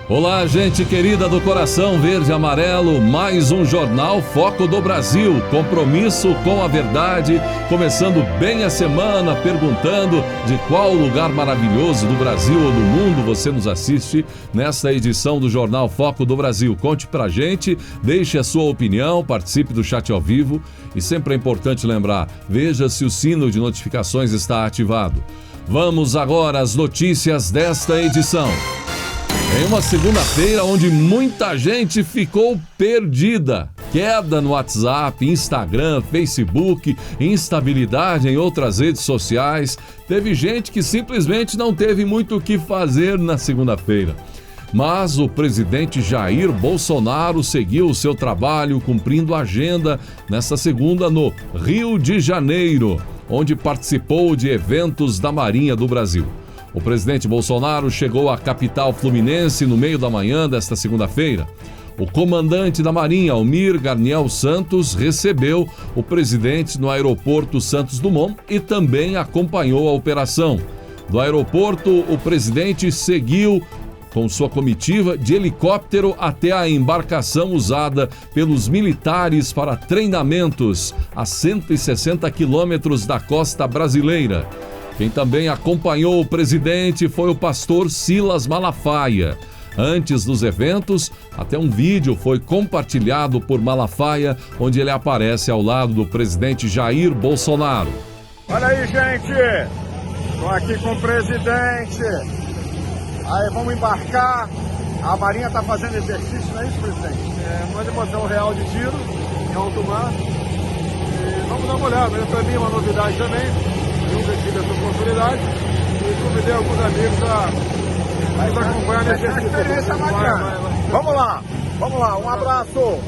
Olá, gente querida do coração verde e amarelo, mais um Jornal Foco do Brasil, compromisso com a verdade, começando bem a semana, perguntando de qual lugar maravilhoso do Brasil ou do mundo você nos assiste nesta edição do Jornal Foco do Brasil. Conte pra gente, deixe a sua opinião, participe do chat ao vivo e sempre é importante lembrar, veja se o sino de notificações está ativado. Vamos agora às notícias desta edição. Em uma segunda-feira onde muita gente ficou perdida. Queda no WhatsApp, Instagram, Facebook, instabilidade em outras redes sociais. Teve gente que simplesmente não teve muito o que fazer na segunda-feira. Mas o presidente Jair Bolsonaro seguiu o seu trabalho cumprindo a agenda nesta segunda no Rio de Janeiro, onde participou de eventos da Marinha do Brasil. O presidente Bolsonaro chegou à capital fluminense no meio da manhã desta segunda-feira. O comandante da Marinha, Almir Garniel Santos, recebeu o presidente no aeroporto Santos Dumont e também acompanhou a operação. Do aeroporto, o presidente seguiu com sua comitiva de helicóptero até a embarcação usada pelos militares para treinamentos a 160 quilômetros da costa brasileira. Quem também acompanhou o presidente foi o pastor Silas Malafaia. Antes dos eventos, até um vídeo foi compartilhado por Malafaia, onde ele aparece ao lado do presidente Jair Bolsonaro. Olha aí, gente! Estou aqui com o presidente. Aí, vamos embarcar. A Marinha está fazendo exercício, não é isso, presidente? Uma demonstração real de tiro em alto mar. E vamos dar uma olhada. Para mim é uma novidade também. Nunca tive essa oportunidade e convidei alguns amigos a nos acompanhar nesse exercício. Vamos lá, um abraço!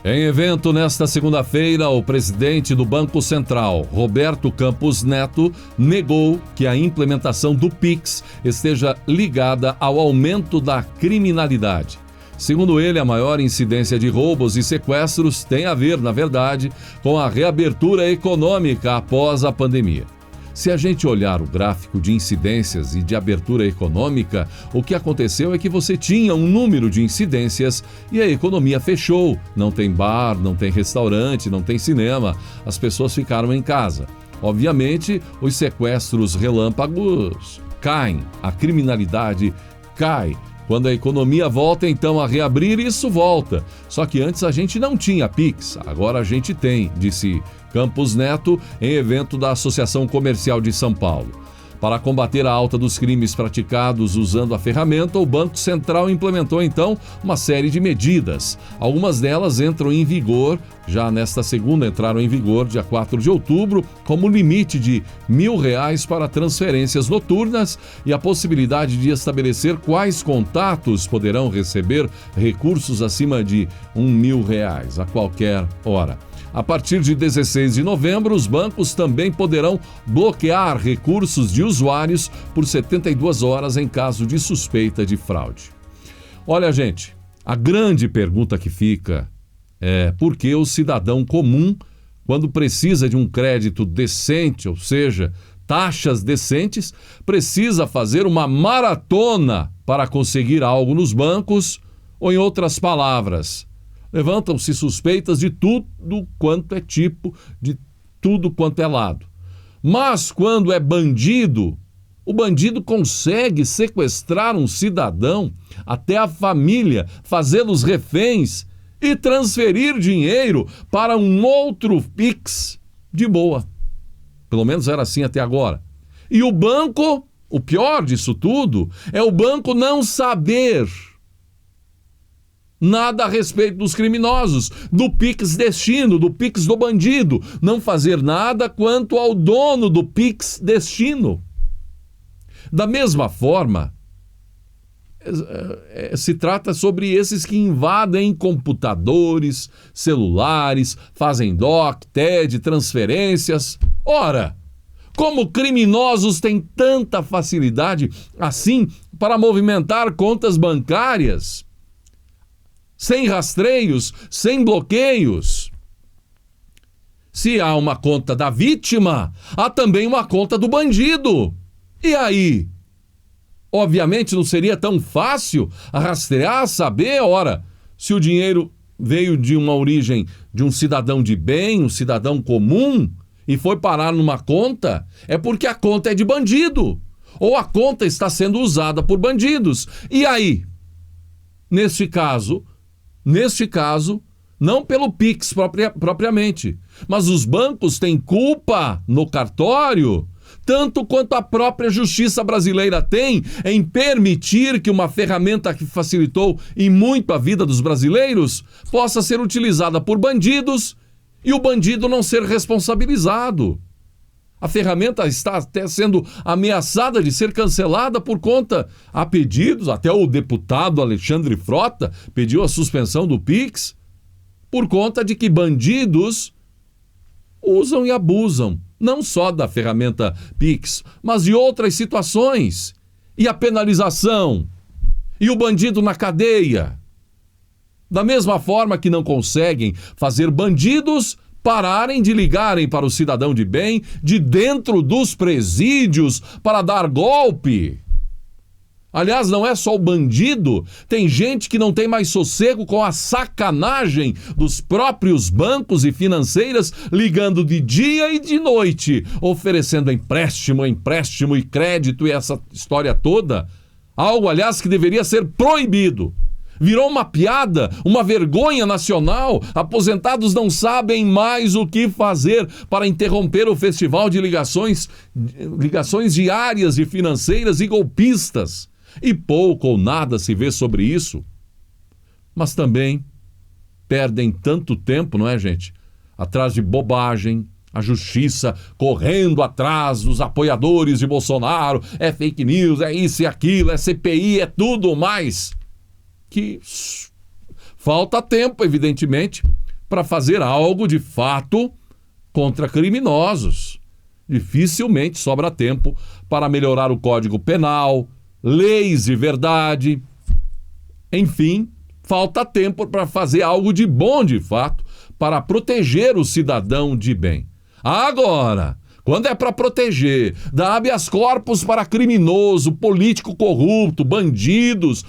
Em evento nesta segunda-feira, o presidente do Banco Central, Roberto Campos Neto, negou que a implementação do Pix esteja ligada ao aumento da criminalidade. Segundo ele, a maior incidência de roubos e sequestros tem a ver, na verdade, com a reabertura econômica após a pandemia. Se a gente olhar o gráfico de incidências e de abertura econômica, o que aconteceu é que você tinha um número de incidências e a economia fechou. Não tem bar, não tem restaurante, não tem cinema. As pessoas ficaram em casa. Obviamente, os sequestros relâmpagos caem, a criminalidade cai. Quando a economia volta, então, a reabrir, isso volta. Só que antes a gente não tinha Pix, agora a gente tem, disse Campos Neto em evento da Associação Comercial de São Paulo. Para combater a alta dos crimes praticados usando a ferramenta, o Banco Central implementou, então, uma série de medidas. Algumas delas entram em vigor, já nesta segunda entraram em vigor, dia 4 de outubro, como limite de R$1.000 para transferências noturnas e a possibilidade de estabelecer quais contatos poderão receber recursos acima de R$1.000 a qualquer hora. A partir de 16 de novembro, os bancos também poderão bloquear recursos de usuários por 72 horas em caso de suspeita de fraude. Olha, gente, a grande pergunta que fica é por que o cidadão comum, quando precisa de um crédito decente, ou seja, taxas decentes, precisa fazer uma maratona para conseguir algo nos bancos, ou em outras palavras, levantam-se suspeitas de tudo quanto é tipo, de tudo quanto é lado. Mas quando é bandido, o bandido consegue sequestrar um cidadão, até a família, fazê-los reféns e transferir dinheiro para um outro Pix de boa. Pelo menos era assim até agora. E o banco, o pior disso tudo, é o banco não saber nada a respeito dos criminosos, do Pix destino, do Pix do bandido. Não fazer nada quanto ao dono do Pix destino. Da mesma forma, se trata sobre esses que invadem computadores, celulares, fazem DOC, TED, transferências. Ora, como criminosos têm tanta facilidade assim para movimentar contas bancárias, sem rastreios, sem bloqueios? Se há uma conta da vítima, há também uma conta do bandido. E aí? Obviamente não seria tão fácil rastrear, saber, ora, se o dinheiro veio de uma origem de um cidadão de bem, um cidadão comum, e foi parar numa conta, é porque a conta é de bandido. Ou a conta está sendo usada por bandidos. E aí? Neste caso, não pelo Pix propriamente, mas os bancos têm culpa no cartório, tanto quanto a própria justiça brasileira tem em permitir que uma ferramenta que facilitou e muito a vida dos brasileiros possa ser utilizada por bandidos e o bandido não ser responsabilizado. A ferramenta está até sendo ameaçada de ser cancelada por conta, há pedidos, até o deputado Alexandre Frota pediu a suspensão do Pix, por conta de que bandidos usam e abusam, não só da ferramenta Pix, mas de outras situações. E a penalização, e o bandido na cadeia. Da mesma forma que não conseguem fazer bandidos pararem de ligarem para o cidadão de bem de dentro dos presídios para dar golpe. Aliás, não é só o bandido, tem gente que não tem mais sossego com a sacanagem dos próprios bancos e financeiras ligando de dia e de noite, oferecendo empréstimo e crédito e essa história toda. Algo, aliás, que deveria ser proibido. Virou uma piada, uma vergonha nacional. Aposentados não sabem mais o que fazer para interromper o festival de ligações diárias e financeiras e golpistas. E pouco ou nada se vê sobre isso. Mas também perdem tanto tempo, não é, gente? Atrás de bobagem, a justiça correndo atrás dos apoiadores de Bolsonaro. É fake news, é isso e aquilo, é CPI, é tudo mais. Que falta tempo, evidentemente, para fazer algo de fato contra criminosos. Dificilmente sobra tempo para melhorar o Código Penal, leis de verdade. Enfim, falta tempo para fazer algo de bom, de fato, para proteger o cidadão de bem. Agora, quando é para proteger, dar habeas corpus para criminoso, político corrupto, bandidos,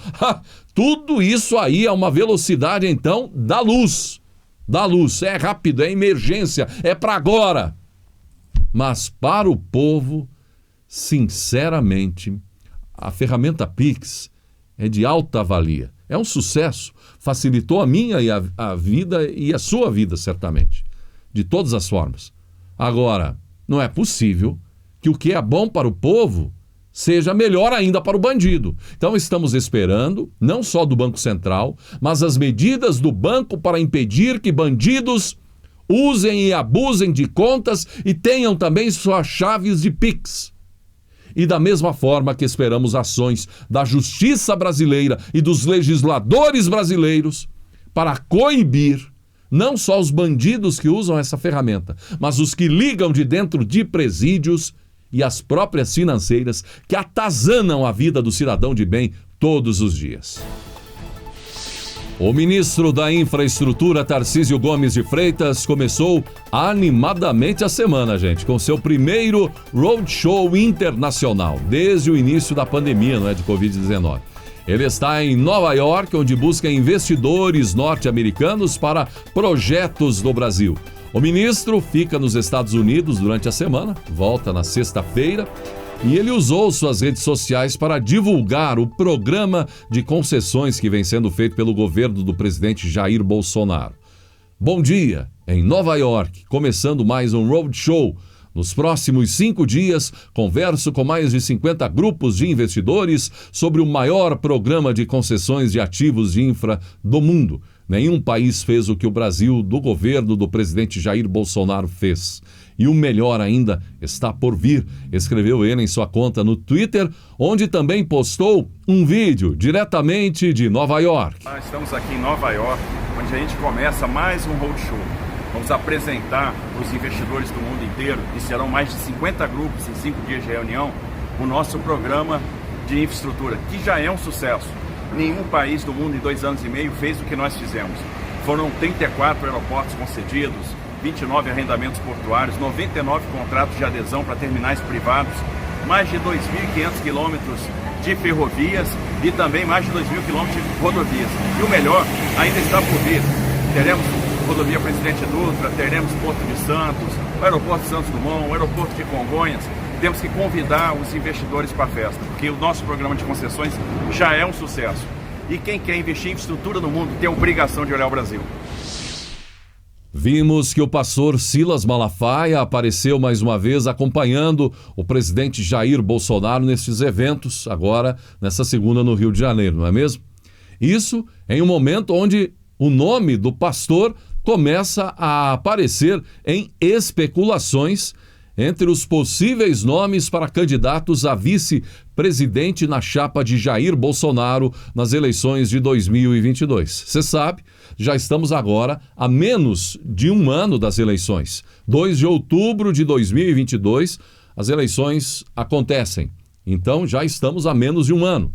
tudo isso aí é uma velocidade, então, da luz. Da luz, é rápido, é emergência, é para agora. Mas para o povo, sinceramente, a ferramenta Pix é de alta valia. É um sucesso, facilitou a minha e a vida e a sua vida, certamente, de todas as formas. Agora, não é possível que o que é bom para o povo seja melhor ainda para o bandido. Então estamos esperando, não só do Banco Central, mas as medidas do banco para impedir que bandidos usem e abusem de contas e tenham também suas chaves de Pix. E da mesma forma que esperamos ações da justiça brasileira e dos legisladores brasileiros para coibir não só os bandidos que usam essa ferramenta, mas os que ligam de dentro de presídios e as próprias financeiras que atazanam a vida do cidadão de bem todos os dias. O ministro da Infraestrutura, Tarcísio Gomes de Freitas, começou animadamente a semana, gente, com seu primeiro roadshow internacional, desde o início da pandemia, de Covid-19. Ele está em Nova York, onde busca investidores norte-americanos para projetos no Brasil. O ministro fica nos Estados Unidos durante a semana, volta na sexta-feira, e ele usou suas redes sociais para divulgar o programa de concessões que vem sendo feito pelo governo do presidente Jair Bolsonaro. Bom dia, em Nova York, começando mais um roadshow. Nos próximos 5 dias, converso com mais de 50 grupos de investidores sobre o maior programa de concessões de ativos de infra do mundo. Nenhum país fez o que o Brasil, do governo do presidente Jair Bolsonaro, fez. E o melhor ainda está por vir, escreveu ele em sua conta no Twitter, onde também postou um vídeo diretamente de Nova York. Nós estamos aqui em Nova York, onde a gente começa mais um roadshow. Vamos apresentar para os investidores do mundo inteiro, e serão mais de 50 grupos em 5 dias de reunião, o nosso programa de infraestrutura, que já é um sucesso. Nenhum país do mundo em 2 anos e meio fez o que nós fizemos. Foram 34 aeroportos concedidos, 29 arrendamentos portuários, 99 contratos de adesão para terminais privados mais de 2.500 quilômetros de ferrovias e também mais de 2.000 quilômetros de rodovias. E o melhor ainda está por vir. Teremos rodovia Presidente Dutra, teremos Porto de Santos, o aeroporto de Santos Dumont, o aeroporto de Congonhas. Temos que convidar os investidores para a festa, porque o nosso programa de concessões já é um sucesso. E quem quer investir em infraestrutura no mundo tem a obrigação de olhar o Brasil. Vimos que o pastor Silas Malafaia apareceu mais uma vez acompanhando o presidente Jair Bolsonaro nesses eventos, agora nessa segunda no Rio de Janeiro, não é mesmo? Isso em um momento onde o nome do pastor começa a aparecer em especulações entre os possíveis nomes para candidatos a vice-presidente na chapa de Jair Bolsonaro nas eleições de 2022. Você sabe, já estamos agora a menos de um ano das eleições. 2 de outubro de 2022, as eleições acontecem. Então, já estamos a menos de um ano.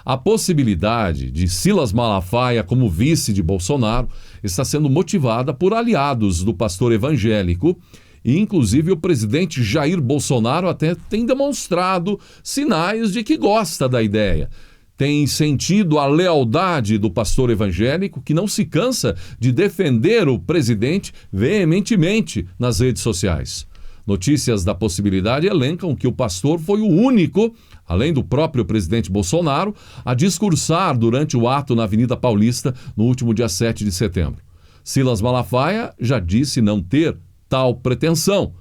A possibilidade de Silas Malafaia como vice de Bolsonaro está sendo motivada por aliados do pastor evangélico. E, inclusive, o presidente Jair Bolsonaro até tem demonstrado sinais de que gosta da ideia. Tem sentido a lealdade do pastor evangélico, que não se cansa de defender o presidente veementemente nas redes sociais. Notícias da possibilidade elencam que o pastor foi o único, além do próprio presidente Bolsonaro, a discursar durante o ato na Avenida Paulista no último dia 7 de setembro. Silas Malafaia já disse não ter tal pretensão,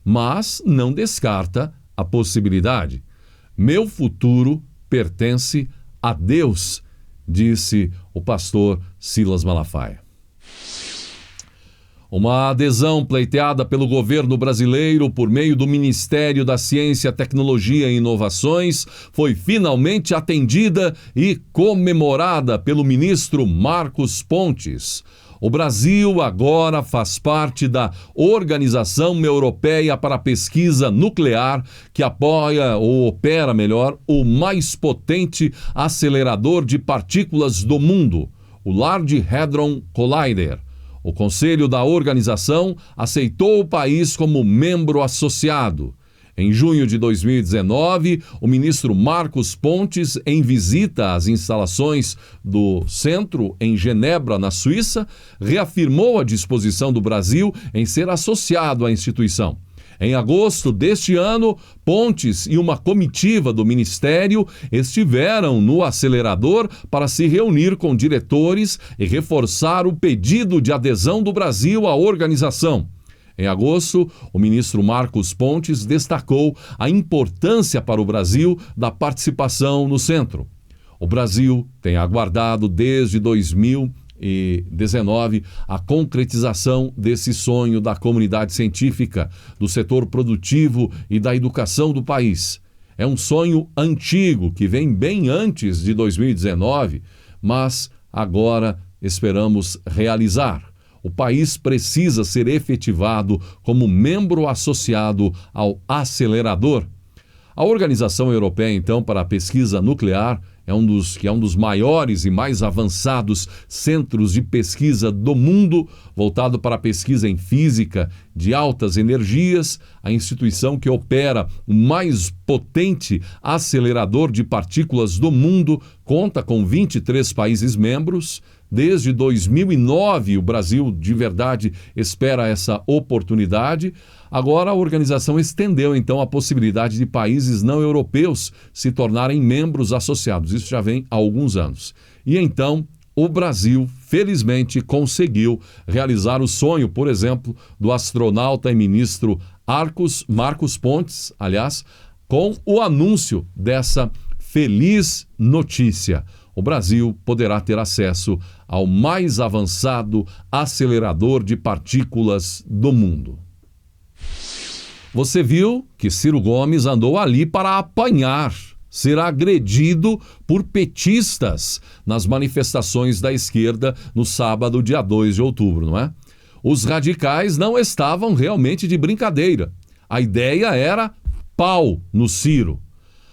mas não descarta a possibilidade. Meu futuro pertence a Deus, disse o pastor Silas Malafaia. Uma adesão pleiteada pelo governo brasileiro por meio do Ministério da Ciência, Tecnologia e Inovações foi finalmente atendida e comemorada pelo ministro Marcos Pontes. O Brasil agora faz parte da Organização Europeia para a Pesquisa Nuclear, que apoia ou opera melhor o mais potente acelerador de partículas do mundo, o Large Hadron Collider. O Conselho da organização aceitou o país como membro associado. Em junho de 2019, o ministro Marcos Pontes, em visita às instalações do centro em Genebra, na Suíça, reafirmou a disposição do Brasil em ser associado à instituição. Em agosto deste ano, Pontes e uma comitiva do Ministério estiveram no acelerador para se reunir com diretores e reforçar o pedido de adesão do Brasil à organização. Em agosto, o ministro Marcos Pontes destacou a importância para o Brasil da participação no centro. O Brasil tem aguardado desde 2019 a concretização desse sonho da comunidade científica, do setor produtivo e da educação do país. É um sonho antigo que vem bem antes de 2019, mas agora esperamos realizar. O país precisa ser efetivado como membro associado ao acelerador. A Organização Europeia, então, para a Pesquisa Nuclear é um dos maiores e mais avançados centros de pesquisa do mundo, voltado para a pesquisa em física de altas energias, a instituição que opera o mais potente acelerador de partículas do mundo, conta com 23 países membros. Desde 2009, o Brasil, de verdade, espera essa oportunidade. Agora, a organização estendeu, então, a possibilidade de países não europeus se tornarem membros associados. Isso já vem há alguns anos. E, então, o Brasil, felizmente, conseguiu realizar o sonho, por exemplo, do astronauta e ministro Marcos Pontes, com o anúncio dessa feliz notícia. O Brasil poderá ter acesso ao mais avançado acelerador de partículas do mundo. Você viu que Ciro Gomes andou ali para apanhar, ser agredido por petistas nas manifestações da esquerda no sábado, dia 2 de outubro, não é? Os radicais não estavam realmente de brincadeira. A ideia era pau no Ciro.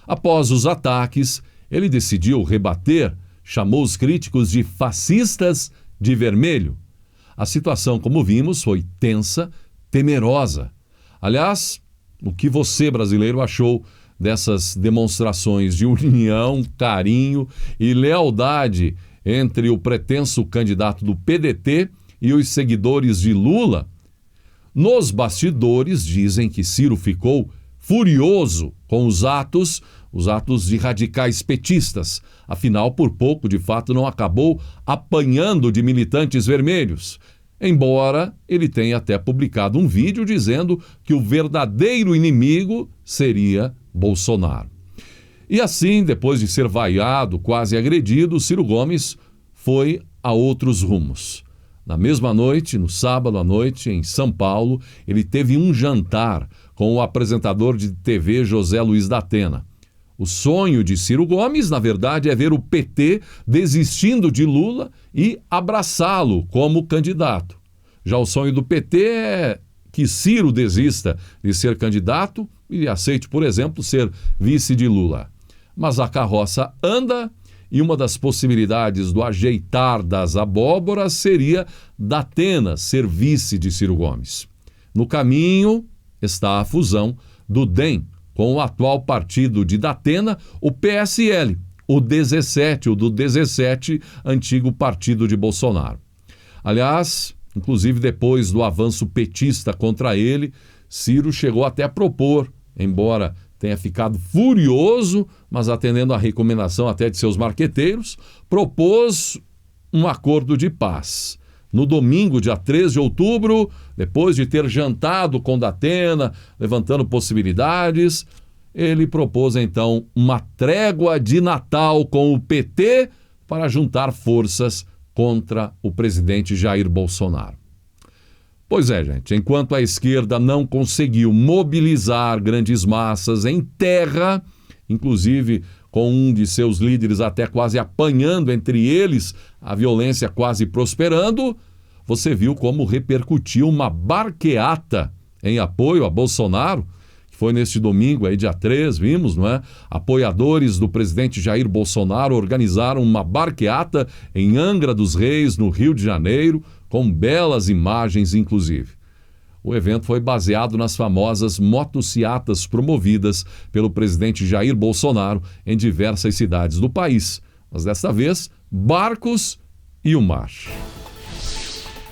Após os ataques, ele decidiu rebater, chamou os críticos de fascistas de vermelho. A situação, como vimos, foi tensa, temerosa. Aliás, o que você, brasileiro, achou dessas demonstrações de união, carinho e lealdade entre o pretenso candidato do PDT e os seguidores de Lula, nos bastidores dizem que Ciro ficou furioso com os atos de radicais petistas. Afinal, por pouco, de fato, não acabou apanhando de militantes vermelhos. Embora ele tenha até publicado um vídeo dizendo que o verdadeiro inimigo seria Bolsonaro. E assim, depois de ser vaiado, quase agredido, Ciro Gomes foi a outros rumos. Na mesma noite, no sábado à noite, em São Paulo, ele teve um jantar com o apresentador de TV José Luiz da Atena. O sonho de Ciro Gomes, na verdade, é ver o PT desistindo de Lula e abraçá-lo como candidato. Já o sonho do PT é que Ciro desista de ser candidato e aceite, por exemplo, ser vice de Lula. Mas a carroça anda e uma das possibilidades do ajeitar das abóboras seria Datena ser vice de Ciro Gomes. No caminho está a fusão do DEM com o atual partido de Datena, o PSL, o do 17, antigo partido de Bolsonaro. Aliás, inclusive depois do avanço petista contra ele, Ciro chegou até a propor, embora tenha ficado furioso, mas atendendo à recomendação até de seus marqueteiros, propôs um acordo de paz. No domingo, dia 13 de outubro, depois de ter jantado com Datena, levantando possibilidades, ele propôs então uma trégua de Natal com o PT para juntar forças contra o presidente Jair Bolsonaro. Pois é, gente, enquanto a esquerda não conseguiu mobilizar grandes massas em terra, inclusive com um de seus líderes até quase apanhando entre eles, a violência quase prosperando, você viu como repercutiu uma barqueata em apoio a Bolsonaro, que foi neste domingo, aí, dia 3, vimos, não é? Apoiadores do presidente Jair Bolsonaro organizaram uma barqueata em Angra dos Reis, no Rio de Janeiro, com belas imagens, inclusive. O evento foi baseado nas famosas motociatas promovidas pelo presidente Jair Bolsonaro em diversas cidades do país. Mas desta vez, barcos e o mar.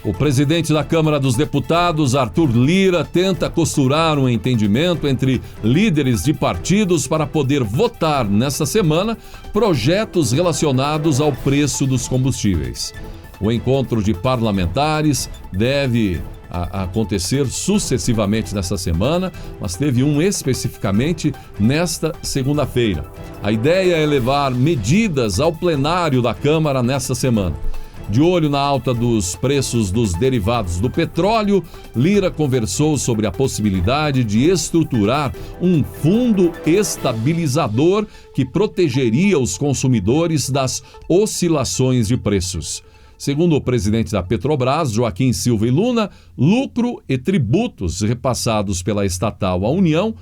O presidente da Câmara dos Deputados, Arthur Lira, tenta costurar um entendimento entre líderes de partidos para poder votar nesta semana projetos relacionados ao preço dos combustíveis. O encontro de parlamentares deve acontecer sucessivamente nesta semana, mas teve um especificamente nesta segunda-feira. A ideia é levar medidas ao plenário da Câmara nesta semana. De olho na alta dos preços dos derivados do petróleo, Lira conversou sobre a possibilidade de estruturar um fundo estabilizador que protegeria os consumidores das oscilações de preços. Segundo o presidente da Petrobras, Joaquim Silva e Luna, lucro e tributos repassados pela estatal à União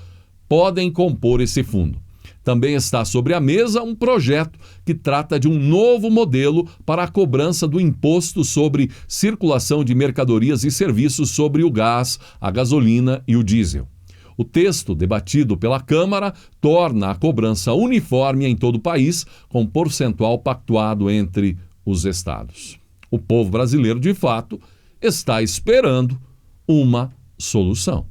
podem compor esse fundo. Também está sobre a mesa um projeto que trata de um novo modelo para a cobrança do imposto sobre circulação de mercadorias e serviços sobre o gás, a gasolina e o diesel. O texto debatido pela Câmara torna a cobrança uniforme em todo o país, com percentual pactuado entre os estados. O povo brasileiro, de fato, está esperando uma solução.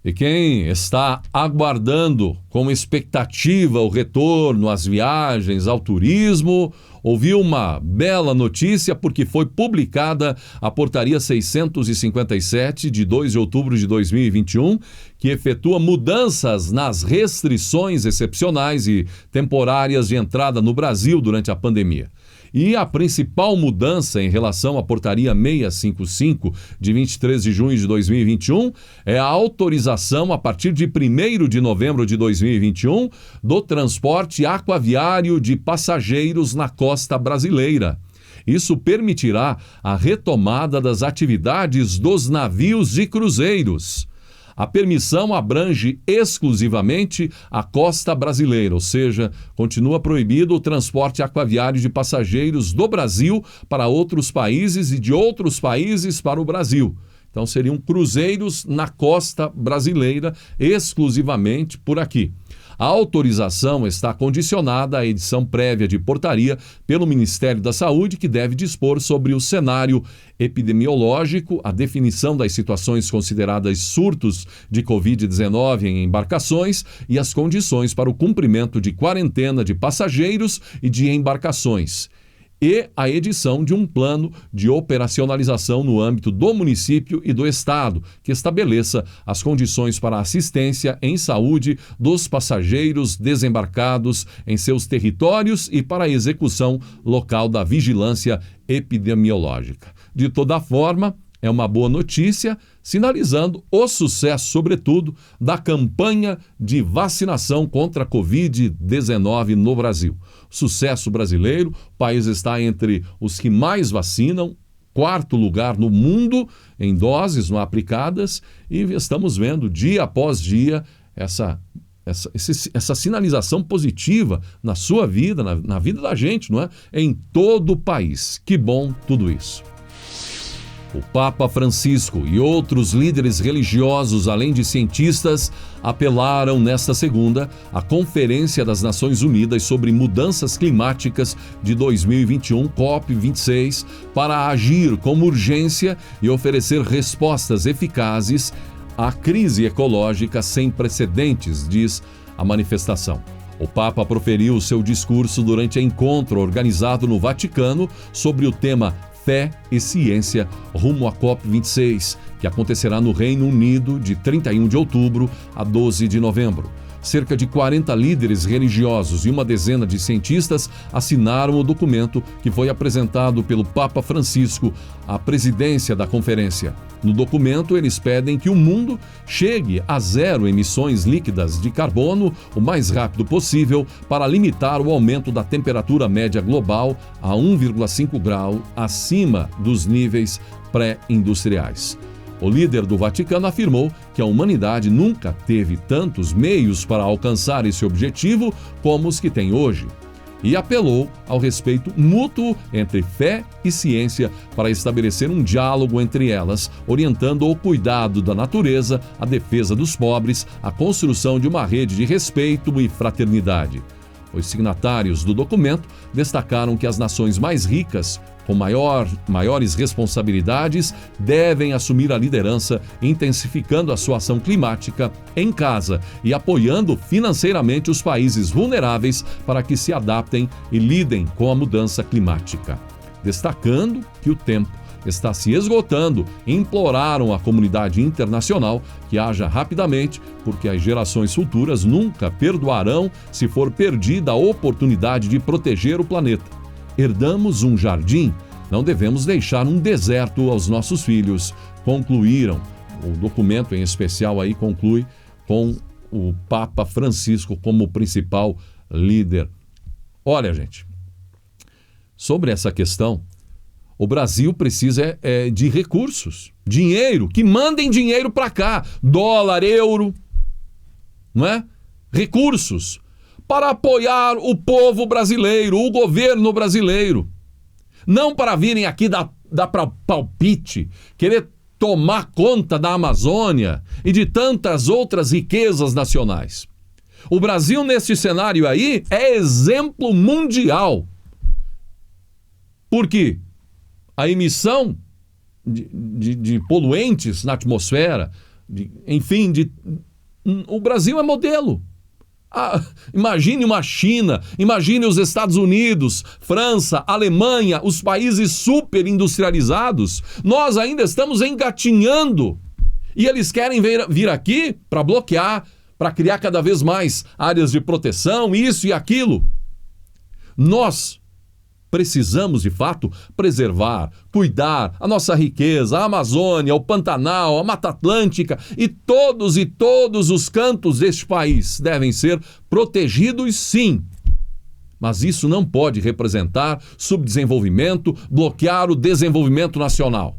E quem está aguardando com expectativa o retorno às viagens, ao turismo, ouviu uma bela notícia porque foi publicada a Portaria 657, de 2 de outubro de 2021, que efetua mudanças nas restrições excepcionais e temporárias de entrada no Brasil durante a pandemia. E a principal mudança em relação à Portaria 655, de 23 de junho de 2021, é a autorização, a partir de 1º de novembro de 2021, do transporte aquaviário de passageiros na costa brasileira. Isso permitirá a retomada das atividades dos navios de cruzeiros. A permissão abrange exclusivamente a costa brasileira, ou seja, continua proibido o transporte aquaviário de passageiros do Brasil para outros países e de outros países para o Brasil. Então seriam cruzeiros na costa brasileira, exclusivamente por aqui. A autorização está condicionada à edição prévia de portaria pelo Ministério da Saúde, que deve dispor sobre o cenário epidemiológico, a definição das situações consideradas surtos de Covid-19 em embarcações e as condições para o cumprimento de quarentena de passageiros e de embarcações, e a edição de um plano de operacionalização no âmbito do município e do estado, que estabeleça as condições para a assistência em saúde dos passageiros desembarcados em seus territórios e para a execução local da vigilância epidemiológica. De toda forma, é uma boa notícia, sinalizando o sucesso, sobretudo, da campanha de vacinação contra a Covid-19 no Brasil. Sucesso brasileiro, o país está entre os que mais vacinam, 4º lugar no mundo em doses não aplicadas, e estamos vendo dia após dia essa sinalização positiva na sua vida, na vida da gente, não é? Em todo o país. Que bom tudo isso. O Papa Francisco e outros líderes religiosos, além de cientistas, apelaram nesta segunda à Conferência das Nações Unidas sobre Mudanças Climáticas de 2021, COP26, para agir com urgência e oferecer respostas eficazes à crise ecológica sem precedentes, diz a manifestação. O Papa proferiu seu discurso durante encontro organizado no Vaticano sobre o tema Fé e Ciência rumo à COP26, que acontecerá no Reino Unido de 31 de outubro a 12 de novembro. Cerca de 40 líderes religiosos e uma dezena de cientistas assinaram o documento que foi apresentado pelo Papa Francisco à presidência da conferência. No documento, eles pedem que o mundo chegue a 0 emissões líquidas de carbono o mais rápido possível para limitar o aumento da temperatura média global a 1,5 grau acima dos níveis pré-industriais. O líder do Vaticano afirmou que a humanidade nunca teve tantos meios para alcançar esse objetivo como os que tem hoje, e apelou ao respeito mútuo entre fé e ciência para estabelecer um diálogo entre elas, orientando o cuidado da natureza, a defesa dos pobres, a construção de uma rede de respeito e fraternidade. Os signatários do documento destacaram que as nações mais ricas, com maiores responsabilidades, devem assumir a liderança, intensificando a sua ação climática em casa e apoiando financeiramente os países vulneráveis para que se adaptem e lidem com a mudança climática. Destacando que o tempo está se esgotando, imploraram à comunidade internacional que haja rapidamente, porque as gerações futuras nunca perdoarão se for perdida a oportunidade de proteger o planeta. Herdamos um jardim, não devemos deixar um deserto aos nossos filhos, concluíram. O documento em especial aí conclui com o Papa Francisco como principal líder. Olha, gente, sobre essa questão, o Brasil precisa de recursos, dinheiro, que mandem dinheiro para cá, dólar, euro, não é? Recursos para apoiar o povo brasileiro, o governo brasileiro. Não para virem aqui dar palpite, querer tomar conta da Amazônia e de tantas outras riquezas nacionais. O Brasil, nesse cenário aí, é exemplo mundial. Por quê? A emissão de poluentes na atmosfera, o Brasil é modelo. Imagine uma China, imagine os Estados Unidos, França, Alemanha, os países super industrializados. Nós ainda estamos engatinhando e eles querem vir aqui para bloquear, para criar cada vez mais áreas de proteção, isso e aquilo. Nós precisamos, de fato, preservar, cuidar a nossa riqueza, a Amazônia, o Pantanal, a Mata Atlântica e todos os cantos deste país devem ser protegidos, sim. Mas isso não pode representar subdesenvolvimento, bloquear o desenvolvimento nacional.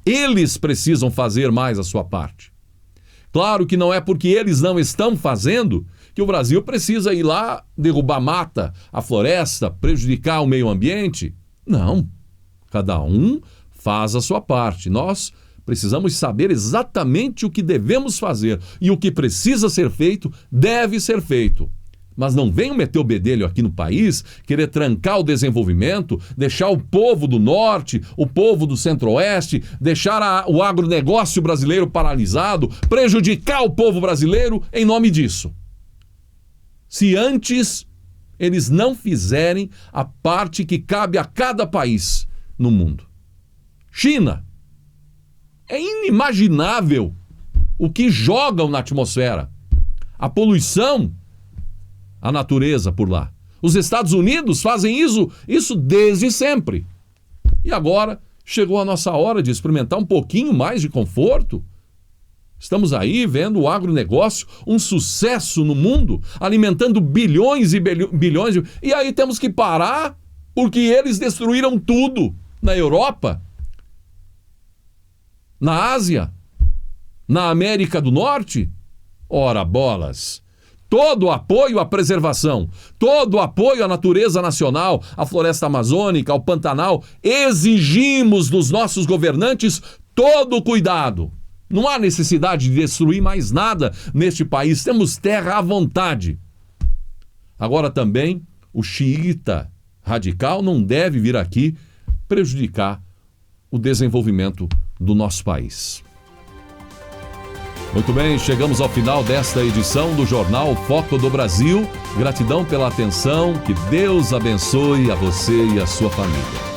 Eles precisam fazer mais a sua parte. Claro que não é porque eles não estão fazendo que o Brasil precisa ir lá derrubar mata, a floresta, prejudicar o meio ambiente. Não. Cada um faz a sua parte. Nós Precisamos saber exatamente o que devemos fazer e o que precisa ser feito, deve ser feito. Mas não venham meter o bedelho aqui no país, querer trancar o desenvolvimento, deixar o povo do norte, o povo do centro-oeste, deixar o agronegócio brasileiro paralisado, prejudicar o povo brasileiro em nome disso. Se antes eles não fizerem a parte que cabe a cada país no mundo. China. É inimaginável o que jogam na atmosfera. A poluição, a natureza por lá. Os Estados Unidos fazem isso desde sempre. E agora chegou a nossa hora de experimentar um pouquinho mais de conforto. Estamos aí vendo o agronegócio, um sucesso no mundo, alimentando bilhões e bilhões. E aí temos que parar porque eles destruíram tudo na Europa, na Ásia, na América do Norte. Ora bolas! Todo o apoio à preservação, todo o apoio à natureza nacional, à floresta amazônica, ao Pantanal, exigimos dos nossos governantes todo o cuidado. Não há necessidade de destruir mais nada neste país, temos terra à vontade. Agora também, o xiita radical não deve vir aqui prejudicar o desenvolvimento do nosso país. Muito bem, chegamos ao final desta edição do Jornal Foco do Brasil. Gratidão pela atenção, que Deus abençoe a você e a sua família.